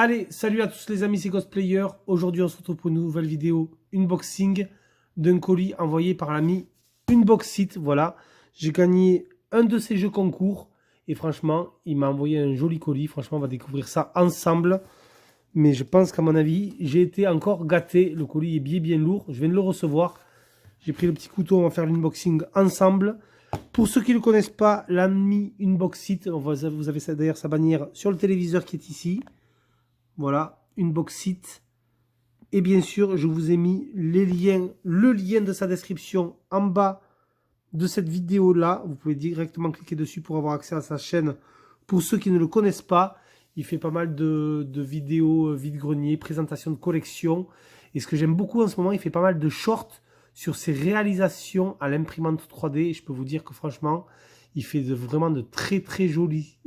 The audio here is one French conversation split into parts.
Allez, salut à tous les amis, c'est Cosplayer. Aujourd'hui, on se retrouve pour une nouvelle vidéo unboxing d'un colis envoyé par l'ami Unboxit. Voilà, j'ai gagné un de ces jeux concours et franchement, il m'a envoyé un joli colis. Franchement, on va découvrir ça ensemble. Mais je pense qu'à mon avis, j'ai été encore gâté. Le colis est bien lourd. Je viens de le recevoir. J'ai pris le petit couteau, on va faire l'unboxing ensemble. Pour ceux qui ne le connaissent pas, l'ami Unboxit, vous avez d'ailleurs sa bannière sur le téléviseur qui est ici. Voilà, Unboxit. Et bien sûr, je vous ai mis les liens, le lien de sa description en bas de cette vidéo-là. Vous pouvez directement cliquer dessus pour avoir accès à sa chaîne. Pour ceux qui ne le connaissent pas, il fait pas mal de vidéos vide-grenier, présentation de collection. Et ce que j'aime beaucoup en ce moment, il fait pas mal de shorts sur ses réalisations à l'imprimante 3D. Et je peux vous dire que franchement, il fait vraiment de très jolies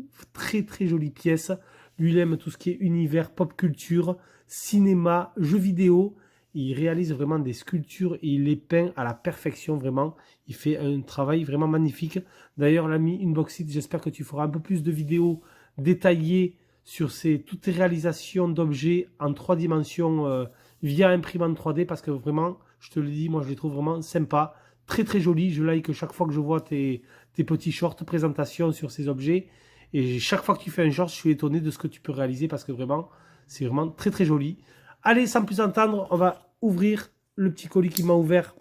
pièces. Lui, il aime tout ce qui est univers, pop culture, cinéma, jeux vidéo. Il réalise vraiment des sculptures et il les peint à la perfection, vraiment. Il fait un travail vraiment magnifique. D'ailleurs, l'ami Unboxit, j'espère que tu feras un peu plus de vidéos détaillées sur toutes tes réalisations d'objets en 3 dimensions via imprimante 3D parce que vraiment, je te le dis, moi je les trouve vraiment sympas, très jolis. Je like chaque fois que je vois tes petits shorts présentations sur ces objets. Et chaque fois que tu fais un short, je suis étonné de ce que tu peux réaliser parce que vraiment, c'est vraiment très joli. Allez, sans plus attendre, on va ouvrir le petit colis qui m'a ouvert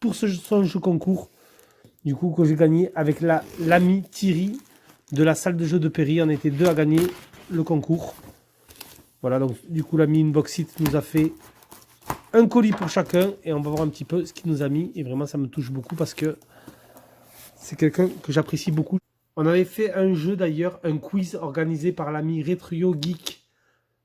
pour son jeu concours. Du coup, que j'ai gagné avec l'ami Thierry de la salle de jeu de Péry. On était 2 à gagner le concours. Voilà, donc du coup, l'ami Unboxit nous a fait un colis pour chacun. Et on va voir un petit peu ce qu'il nous a mis. Et vraiment, ça me touche beaucoup parce que c'est quelqu'un que j'apprécie beaucoup. On avait fait un jeu d'ailleurs, un quiz organisé par l'ami Retrio Geek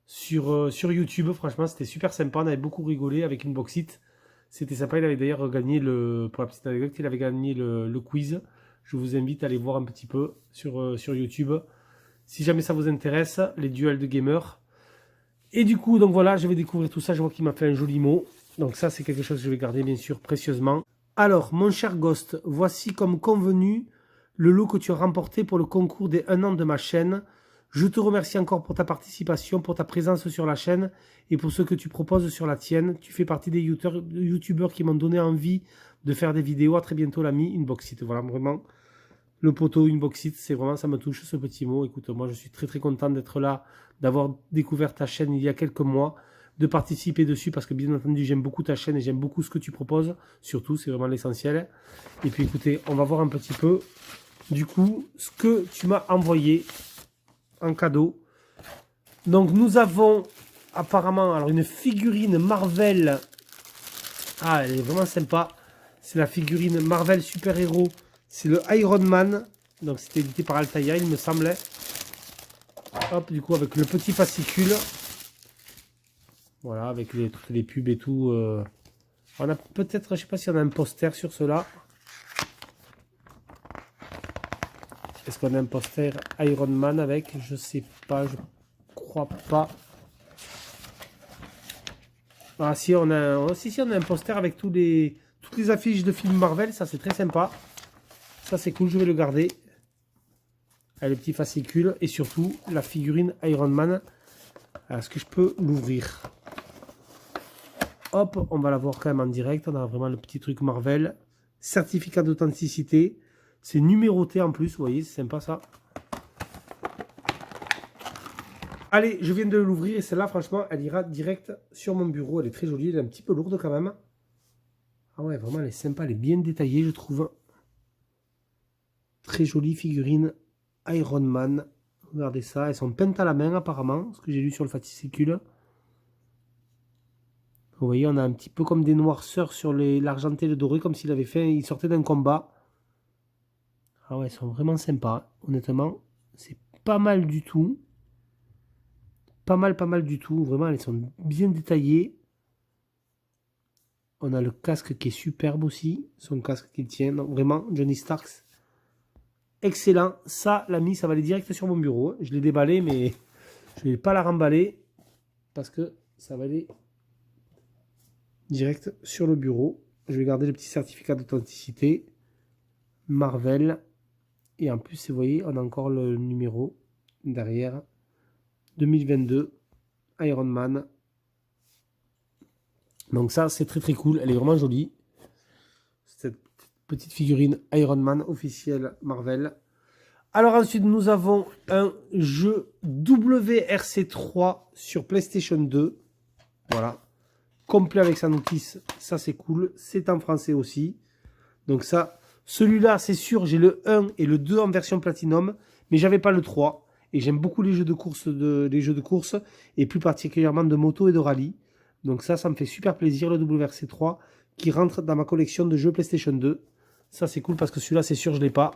sur YouTube. Franchement, c'était super sympa. On avait beaucoup rigolé avec Unboxit. C'était sympa. Il avait d'ailleurs gagné pour la petite anecdote, il avait gagné le quiz. Je vous invite à aller voir un petit peu sur YouTube. Si jamais ça vous intéresse, les duels de gamers. Et du coup, donc voilà, je vais découvrir tout ça. Je vois qu'il m'a fait un joli mot. Donc ça, c'est quelque chose que je vais garder bien sûr précieusement. Alors, mon cher Ghost, voici comme convenu le lot que tu as remporté pour le concours des 1 an de ma chaîne. Je te remercie encore pour ta participation, pour ta présence sur la chaîne et pour ce que tu proposes sur la tienne. Tu fais partie des youtubeurs qui m'ont donné envie de faire des vidéos. À très bientôt l'ami Unboxit. Voilà, vraiment, le poteau Unboxit, c'est vraiment, ça me touche ce petit mot. Écoute, moi je suis très content d'être là, d'avoir découvert ta chaîne il y a quelques mois, de participer dessus parce que bien entendu j'aime beaucoup ta chaîne et j'aime beaucoup ce que tu proposes. Surtout, c'est vraiment l'essentiel. Et puis écoutez, on va voir un petit peu du coup ce que tu m'as envoyé en cadeau. Donc nous avons apparemment alors une figurine Marvel. Ah, elle est vraiment sympa. C'est la figurine Marvel Super Héros. C'est le Iron Man. Donc c'était édité par Altaïa, il me semblait. Hop, du coup avec le petit fascicule. Voilà, avec toutes les pubs et tout. On a peut-être, je sais pas si on a un poster sur cela. Est-ce qu'on a un poster Iron Man avec? Je sais pas, je crois pas. Ah si, on a un poster avec toutes les affiches de films Marvel. Ça, c'est très sympa. Ça, c'est cool, je vais le garder. Le petit fascicule et surtout la figurine Iron Man. Est-ce que je peux l'ouvrir? Hop, on va la voir quand même en direct. On a vraiment le petit truc Marvel. Certificat d'authenticité. C'est numéroté en plus, vous voyez, c'est sympa ça. Allez, je viens de l'ouvrir et celle-là, franchement, elle ira direct sur mon bureau. Elle est très jolie, elle est un petit peu lourde quand même. Ah ouais, vraiment, elle est sympa, elle est bien détaillée, je trouve. Très jolie figurine Iron Man. Regardez ça, elles sont peintes à la main apparemment, ce que j'ai lu sur le fascicule. Vous voyez, on a un petit peu comme des noirceurs sur l'argenté et le doré, comme s'il avait fait, il sortait d'un combat. Ah ouais, elles sont vraiment sympas, honnêtement. C'est pas mal du tout. Pas mal du tout. Vraiment, elles sont bien détaillées. On a le casque qui est superbe aussi. Son casque qui tient. Donc vraiment, Johnny Starks. Excellent. Ça, l'ami, ça va aller direct sur mon bureau. Je l'ai déballé, mais je ne vais pas la remballer. Parce que ça va aller direct sur le bureau. Je vais garder le petit certificat d'authenticité. Marvel. Et en plus, vous voyez, on a encore le numéro derrière. 2022. Iron Man. Donc ça, c'est très très cool. Elle est vraiment jolie. Cette petite figurine Iron Man officielle Marvel. Alors ensuite, nous avons un jeu WRC3 sur PlayStation 2. Voilà. Complet avec sa notice. Ça, c'est cool. C'est en français aussi. Donc ça, celui-là, c'est sûr, j'ai le 1 et le 2 en version Platinum. Mais j'avais pas le 3. Et j'aime beaucoup les jeux de course. Et plus particulièrement de moto et de rallye. Donc ça me fait super plaisir, le WRC3. Qui rentre dans ma collection de jeux PlayStation 2. Ça, c'est cool parce que celui-là, c'est sûr, je l'ai pas.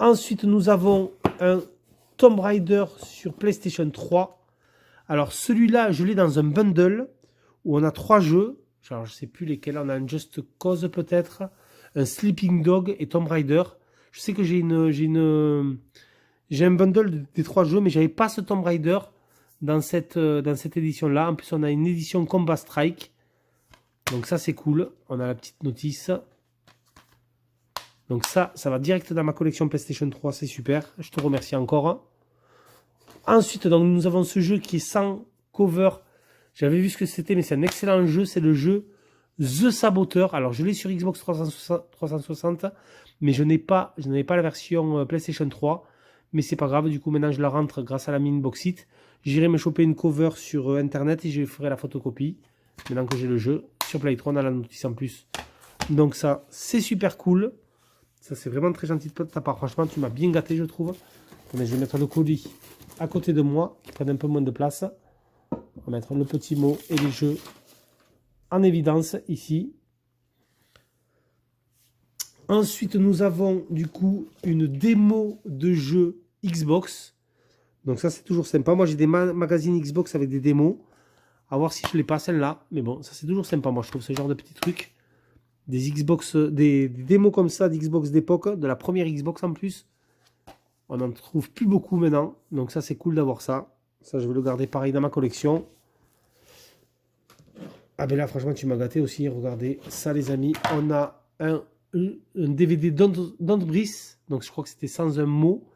Ensuite, nous avons un Tomb Raider sur PlayStation 3. Alors, celui-là, je l'ai dans un bundle où on a 3 jeux. Alors, je ne sais plus lesquels. On a un Just Cause peut-être, un Sleeping Dog et Tomb Raider. Je sais que j'ai un bundle des 3 jeux, mais j'avais pas ce Tomb Raider dans cette édition-là. En plus, on a une édition Combat Strike. Donc ça, c'est cool. On a la petite notice. Donc ça va direct dans ma collection PlayStation 3, c'est super. Je te remercie encore. Ensuite, donc, nous avons ce jeu qui est sans cover. J'avais vu ce que c'était, mais c'est un excellent jeu. C'est le jeu The Saboteur. Alors, je l'ai sur Xbox 360, mais je n'avais pas la version PlayStation 3. Mais c'est pas grave, du coup, maintenant, je la rentre grâce à la mine Boxit. J'irai me choper une cover sur Internet et je ferai la photocopie. Maintenant que j'ai le jeu. Sur Play 3, on a la notice en plus. Donc ça, c'est super cool. Ça, c'est vraiment très gentil de ta part. Franchement, tu m'as bien gâté, je trouve. Mais je vais mettre le colis à côté de moi, qui prenne un peu moins de place. On va mettre le petit mot et les jeux en évidence ici. Ensuite, nous avons du coup une démo de jeu Xbox. Donc ça, c'est toujours sympa. Moi, j'ai des magazines Xbox avec des démos. À voir si je les passe celle-là. Mais bon, ça, c'est toujours sympa. Moi, je trouve ce genre de petits trucs. Des Xbox, des démos comme ça d'Xbox d'époque, de la première Xbox en plus. On n'en trouve plus beaucoup maintenant. Donc ça, c'est cool d'avoir ça. Ça, je vais le garder pareil dans ma collection. Ah ben là, franchement, tu m'as gâté aussi. Regardez ça, les amis. On a un DVD Don't Breathe. Donc je crois que c'était sans un mot.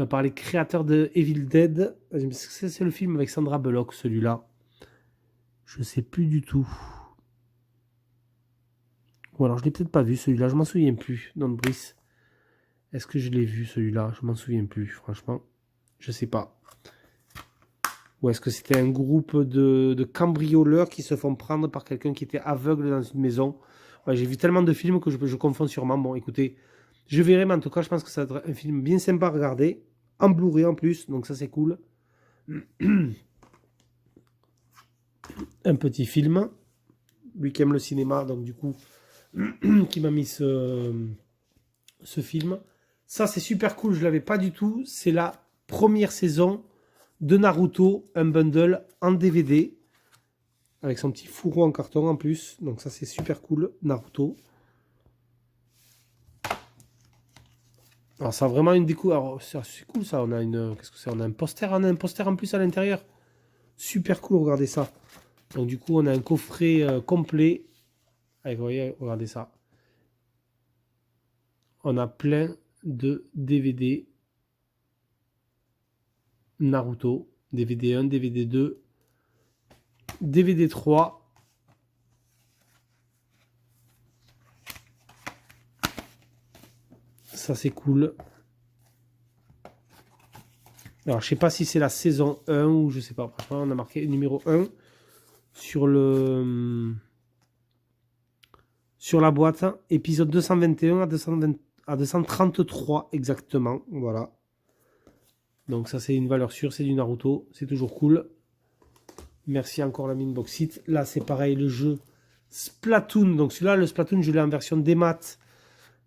Par les créateurs de Evil Dead. C'est le film avec Sandra Bullock, celui-là. Je sais plus du tout. Ou alors je l'ai peut-être pas vu celui-là, je m'en souviens plus. Don't Breathe. Est-ce que je l'ai vu celui-là? Je m'en souviens plus, franchement. Je sais pas. Ou est-ce que c'était un groupe de cambrioleurs qui se font prendre par quelqu'un qui était aveugle dans une maison? Ouais, j'ai vu tellement de films que je confonds sûrement. Bon, écoutez, je verrai, mais en tout cas, je pense que ça va être un film bien sympa à regarder. En Blu-ray en plus, donc ça c'est cool. Un petit film. Lui qui aime le cinéma, donc du coup, qui m'a mis ce film. Ça c'est super cool, je l'avais pas du tout. C'est la première saison de Naruto, un bundle en DVD. Avec son petit fourreau en carton en plus. Donc ça c'est super cool, Naruto. Alors ça a vraiment une déco. Alors c'est cool ça, on a une. Qu'est-ce que c'est? On a un poster en plus à l'intérieur. Super cool, regardez ça. Donc du coup on a un coffret complet. Allez, vous voyez, regardez ça. On a plein de DVD Naruto. DVD 1, DVD 2, DVD 3. Ça c'est cool. Alors je sais pas si c'est la saison 1 ou je sais pas. Franchement, on a marqué numéro 1 sur la boîte. Épisode 221 à 233 exactement. Voilà. Donc ça c'est une valeur sûre, c'est du Naruto. C'est toujours cool. Merci encore la mine Boxit. Là c'est pareil, le jeu Splatoon. Donc celui-là, le Splatoon, je l'ai en version démat.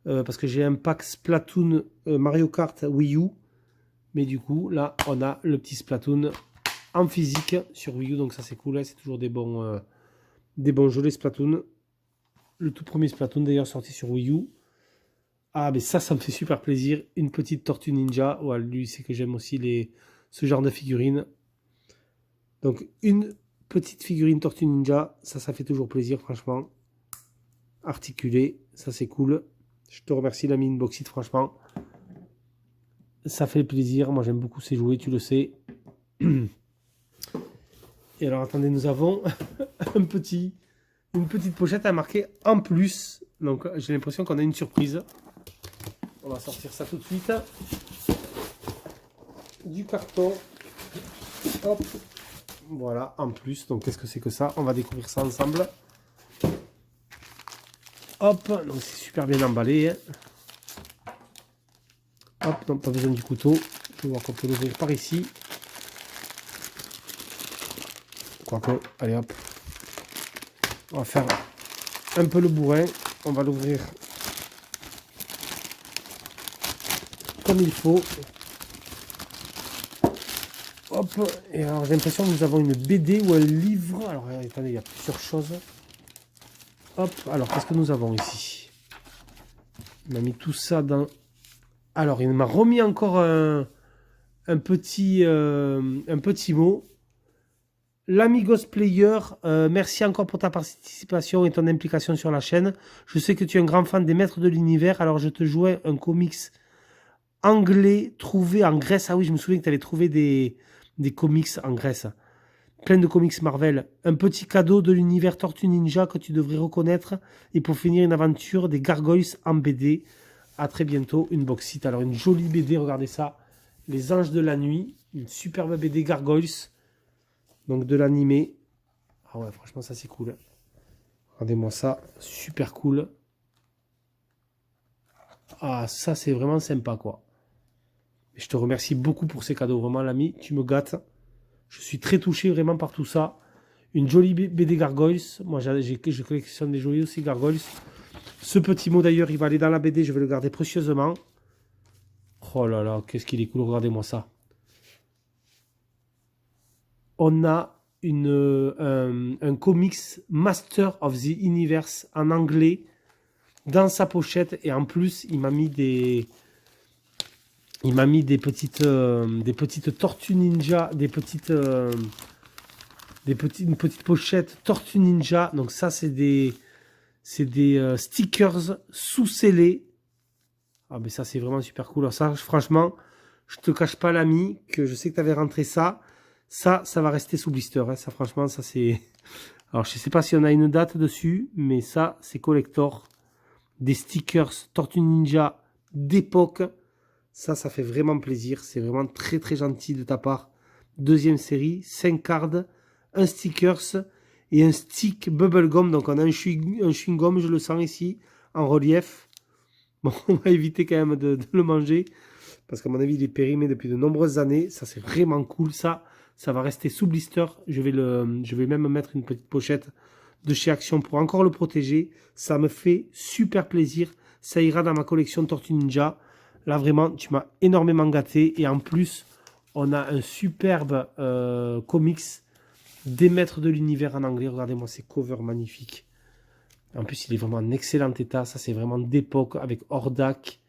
Parce que j'ai un pack Splatoon Mario Kart Wii U. Mais du coup, là, on a le petit Splatoon en physique sur Wii U. Donc ça, c'est cool. Hein, c'est toujours des bons jeux, les Splatoon. Le tout premier Splatoon, d'ailleurs, sorti sur Wii U. Ah, mais ça me fait super plaisir. Une petite Tortue Ninja. Ouais, lui, c'est que j'aime aussi ce genre de figurines. Donc, une petite figurine Tortue Ninja. Ça fait toujours plaisir, franchement. Articulé. Ça, c'est cool. Je te remercie, l'ami Inboxit, franchement. Ça fait plaisir. Moi, j'aime beaucoup ces jouets, tu le sais. Et alors attendez, nous avons une petite pochette à marquer en plus. Donc j'ai l'impression qu'on a une surprise. On va sortir ça tout de suite. Du carton. Hop. Voilà, en plus. Donc qu'est-ce que c'est que ça? On va découvrir ça ensemble. Hop, donc c'est super bien emballé. Hein. Hop, donc pas besoin du couteau. Je vais voir qu'on peut l'ouvrir par ici. Quoique, allez hop. On va faire un peu le bourrin. On va l'ouvrir comme il faut. Hop, et alors j'ai l'impression que nous avons une BD ou un livre. Alors attendez, il y a plusieurs choses. Hop, alors qu'est-ce que nous avons ici? Il m'a mis tout ça dans... Alors il m'a remis encore un petit mot. L'ami Cosplayer, merci encore pour ta participation et ton implication sur la chaîne. Je sais que tu es un grand fan des Maîtres de l'Univers, alors je te jouais un comics anglais trouvé en Grèce. Ah oui, je me souviens que tu avais trouvé des comics en Grèce. Plein de comics Marvel. Un petit cadeau de l'univers Tortue Ninja que tu devrais reconnaître. Et pour finir, une aventure des Gargoyles en BD. À très bientôt, une box set. Alors, une jolie BD, regardez ça. Les Anges de la Nuit. Une superbe BD Gargoyles. Donc, de l'animé. Ah ouais, franchement, ça, c'est cool. Regardez-moi ça. Super cool. Ah, ça, c'est vraiment sympa, quoi. Je te remercie beaucoup pour ces cadeaux. Vraiment, l'ami, tu me gâtes. Je suis très touché vraiment par tout ça. Une jolie BD Gargoyles. Moi, je collectionne des jolis aussi Gargoyles. Ce petit mot d'ailleurs, il va aller dans la BD. Je vais le garder précieusement. Oh là là, qu'est-ce qu'il est cool. Regardez-moi ça. On a un comics Master of the Universe en anglais dans sa pochette. Et en plus, il m'a mis des... Il m'a mis des petites tortues ninja, une petite pochette tortue ninja. Donc ça, c'est des stickers sous-scellés. Ah, mais ça, c'est vraiment super cool. Alors ça, franchement, je te cache pas, l'ami, que je sais que tu avais rentré ça. Ça va rester sous blister. Hein. Ça, franchement, ça, c'est... Alors, je sais pas si on a une date dessus, mais ça, c'est collector. Des stickers tortue ninja d'époque. Ça fait vraiment plaisir. C'est vraiment très, très gentil de ta part. Deuxième série, 5 cards, un stickers et un stick bubblegum. Donc, on a un chewing-gum, je le sens ici, en relief. Bon, on va éviter quand même de le manger. Parce qu'à mon avis, il est périmé depuis de nombreuses années. Ça, c'est vraiment cool. Ça va rester sous blister. Je vais même mettre une petite pochette de chez Action pour encore le protéger. Ça me fait super plaisir. Ça ira dans ma collection Tortue Ninja. Là, vraiment, tu m'as énormément gâté. Et en plus, on a un superbe comics des Maîtres de l'Univers en anglais. Regardez-moi ces covers magnifiques. En plus, il est vraiment en excellent état. Ça, c'est vraiment d'époque avec Hordak.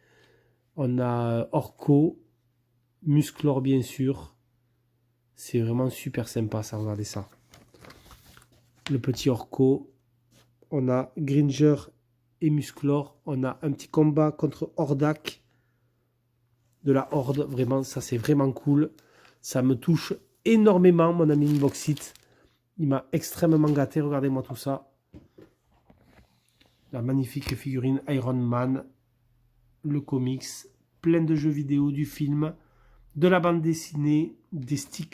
On a Orko. Musclor, bien sûr. C'est vraiment super sympa, ça. Regardez ça. Le petit Orko. On a Gringer et Musclor. On a un petit combat contre Hordak. De la Horde. Vraiment, ça, c'est vraiment cool. Ça me touche énormément, mon ami Inboxit. Il m'a extrêmement gâté. Regardez-moi tout ça. La magnifique figurine Iron Man. Le comics. Plein de jeux vidéo, du film, de la bande dessinée, des stickers.